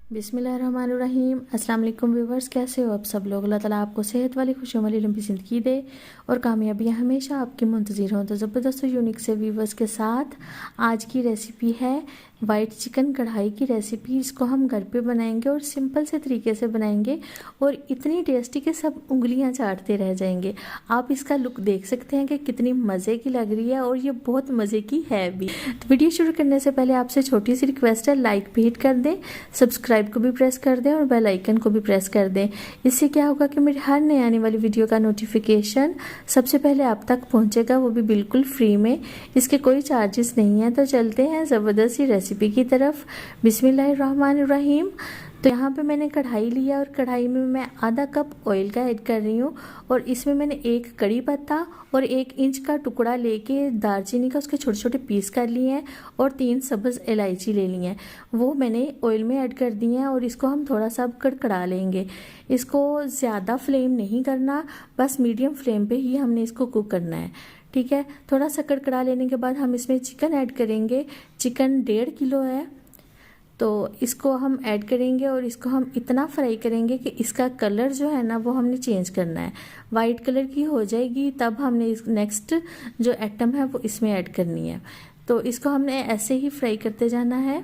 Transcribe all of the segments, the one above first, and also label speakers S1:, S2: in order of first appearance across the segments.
S1: बिस्मिल्लाहिर्रहमानिर्रहीम। अस्सलाम वालेकुम व्यूवर्स, कैसे हो आप सब लोग। अल्लाह ताला आपको सेहत वाली खुशियों वाली लंबी ज़िंदगी दे और कामयाबियाँ हमेशा आपकी मुंतज़िर हों। तो ज़बरदस्त यूनिक से व्यूवर्स के साथ आज की रेसिपी है वाइट चिकन कढ़ाई की रेसिपी। इसको हम घर पे बनाएंगे और सिंपल से तरीके से बनाएंगे और इतनी टेस्टी कि सब उंगलियां चाटते रह जाएंगे। आप इसका लुक देख सकते हैं कि कितनी मज़े की लग रही है और ये बहुत मज़े की है भी। तो वीडियो शुरू करने से पहले आपसे छोटी सी रिक्वेस्ट है, लाइक भी हिट कर दें, सब्सक्राइब को भी प्रेस कर दें और बेल आइकन को भी प्रेस कर दें। इससे क्या होगा कि मेरी हर नई आने वाली वीडियो का नोटिफिकेशन सबसे पहले आप तक पहुंचेगा, वो भी बिल्कुल फ्री में। इसके कोई चार्जेस नहीं है। तो चलते हैं ज़बरदस्त सी रेसिपी की तरफ। बिस्मिल्लाहिर्रहमानिर्रहीम। तो यहाँ पे मैंने कढ़ाई लिया और कढ़ाई में मैं आधा कप ऑयल का ऐड कर रही हूँ और इसमें मैंने एक कड़ी पत्ता और 1 इंच का टुकड़ा लेके दालचीनी का उसके छोटे छोटे पीस कर लिए हैं और 3 सब्ज़ इलायची ले ली हैं, वो मैंने ऑयल में ऐड कर दी हैं और इसको हम थोड़ा सा कड़कड़ा लेंगे। इसको ज़्यादा फ्लेम नहीं करना, बस मीडियम फ्लेम पे ही हमने इसको कुक करना है, ठीक है। थोड़ा सा कड़कड़ा लेने के बाद हम इसमें चिकन ऐड करेंगे। चिकन 1.5 किलो है, तो इसको हम ऐड करेंगे और इसको हम इतना फ्राई करेंगे कि इसका कलर जो है ना वो हमने चेंज करना है, वाइट कलर की हो जाएगी, तब हमने इस नेक्स्ट जो आइटम है वो इसमें ऐड करनी है। तो इसको हमने ऐसे ही फ्राई करते जाना है।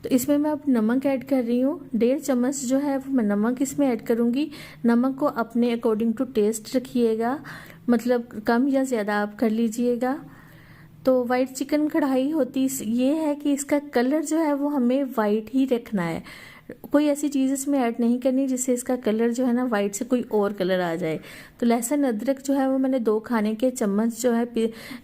S1: तो इसमें मैं अब नमक ऐड कर रही हूँ, 1.5 चम्मच जो है वो मैं नमक इसमें ऐड करूँगी। नमक को अपने अकॉर्डिंग टू टेस्ट रखिएगा, मतलब कम या ज़्यादा आप कर लीजिएगा। तो वाइट चिकन कढ़ाई होती ये है कि इसका कलर जो है वो हमें वाइट ही रखना है, कोई ऐसी चीज़ इसमें ऐड नहीं करनी जिससे इसका कलर जो है ना वाइट से कोई और कलर आ जाए। तो लहसुन अदरक जो है वो मैंने 2 खाने के चम्मच जो है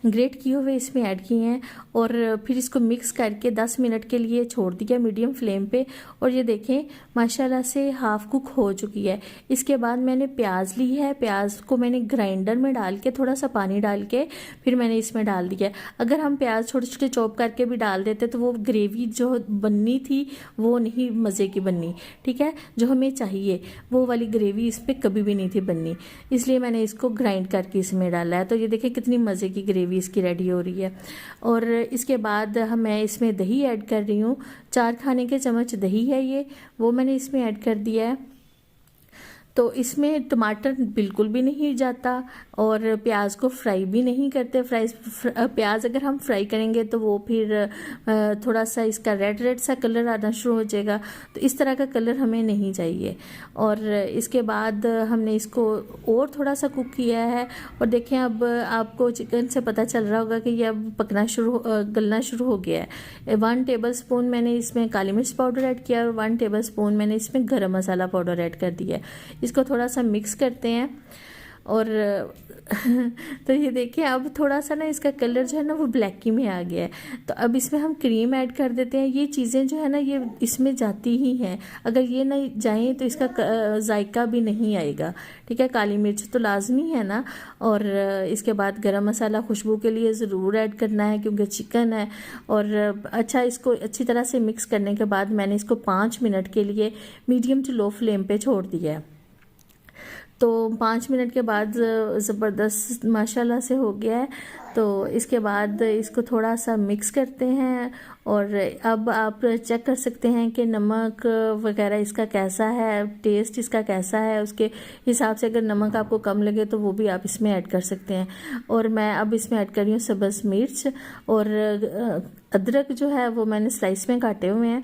S1: ग्रेट किए हुए इसमें ऐड किए हैं और फिर इसको मिक्स करके 10 मिनट के लिए छोड़ दिया मीडियम फ्लेम पे। और ये देखें माशाल्लाह से हाफ कुक हो चुकी है। इसके बाद मैंने प्याज ली है, प्याज को मैंने ग्राइंडर में डाल के थोड़ा सा पानी डाल के फिर मैंने इसमें डाल दिया। अगर हम प्याज छोटे छोटे चॉप करके भी डाल देते तो वो ग्रेवी जो बननी थी वो नहीं मज़े की बननी, ठीक है। जो हमें चाहिए वो वाली ग्रेवी इस पर कभी भी नहीं थी बननी, इसलिए मैंने इसको ग्राइंड करके इसमें डाला है। तो ये देखिए कितनी मज़े की ग्रेवी इसकी रेडी हो रही है। और इसके बाद मैं इसमें दही ऐड कर रही हूँ, 4 खाने के चम्मच दही है ये, वो मैंने इसमें ऐड कर दिया है। तो इसमें टमाटर बिल्कुल भी नहीं जाता और प्याज को फ्राई भी नहीं करते। प्याज अगर हम फ्राई करेंगे तो वो फिर थोड़ा सा इसका रेड रेड सा कलर आना शुरू हो जाएगा, तो इस तरह का कलर हमें नहीं चाहिए। और इसके बाद हमने इसको और थोड़ा सा कुक किया है और देखें अब आपको चिकन से पता चल रहा होगा कि ये अब गलना शुरू हो गया है। 1 टेबल स्पून मैंने इसमें काली मिर्च पाउडर ऐड किया और 1 टेबल स्पून मैंने इसमें गरम मसाला पाउडर ऐड कर दिया है। इसको थोड़ा सा मिक्स करते हैं और तो ये देखिए अब थोड़ा सा ना इसका कलर जो है ना वो ब्लैकी में आ गया है। तो अब इसमें हम क्रीम ऐड कर देते हैं। ये चीज़ें जो है ना ये इसमें जाती ही हैं, अगर ये नहीं जाएं तो इसका जायका भी नहीं आएगा, ठीक है। काली मिर्च तो लाजमी है ना। और इसके बाद गरम मसाला खुशबू के लिए ज़रूर ऐड करना है क्योंकि चिकन है। और अच्छा इसको अच्छी तरह से मिक्स करने के बाद मैंने इसको 5 मिनट के लिए मीडियम टू लो फ्लेम पे छोड़ दिया है। तो 5 मिनट के बाद ज़बरदस्त माशाल्लाह से हो गया है। तो इसके बाद इसको थोड़ा सा मिक्स करते हैं और अब आप चेक कर सकते हैं कि नमक वगैरह इसका कैसा है, टेस्ट इसका कैसा है। उसके हिसाब से अगर नमक आपको कम लगे तो वो भी आप इसमें ऐड कर सकते हैं। और मैं अब इसमें ऐड कर रही हूँ सब्ज़ मिर्च और अदरक जो है वो मैंने स्लाइस में काटे हुए हैं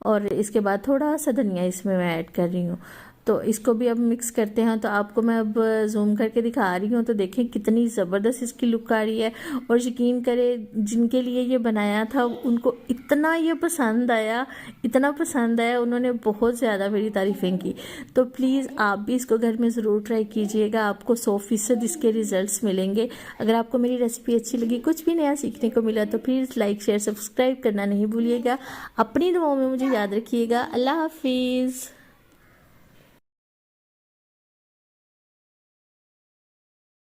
S1: और इसके बाद थोड़ा सा धनिया इसमें मैं ऐड कर रही हूँ। तो इसको भी अब मिक्स करते हैं। तो आपको मैं अब जूम करके दिखा रही हूँ, तो देखें कितनी ज़बरदस्त इसकी लुक आ रही है। और यकीन करें जिनके लिए ये बनाया था उनको इतना ये पसंद आया, इतना पसंद आया, उन्होंने बहुत ज़्यादा मेरी तारीफ़ें की। तो प्लीज़ आप भी इसको घर में ज़रूर ट्राई कीजिएगा, आपको 100% इसके रिज़ल्ट मिलेंगे। अगर आपको मेरी रेसिपी अच्छी लगी, कुछ भी नया सीखने को मिला तो प्लीज़ लाइक शेयर सब्सक्राइब करना नहीं भूलिएगा। अपनी दुआओं में मुझे याद रखिएगा। अल्लाह हाफिज़।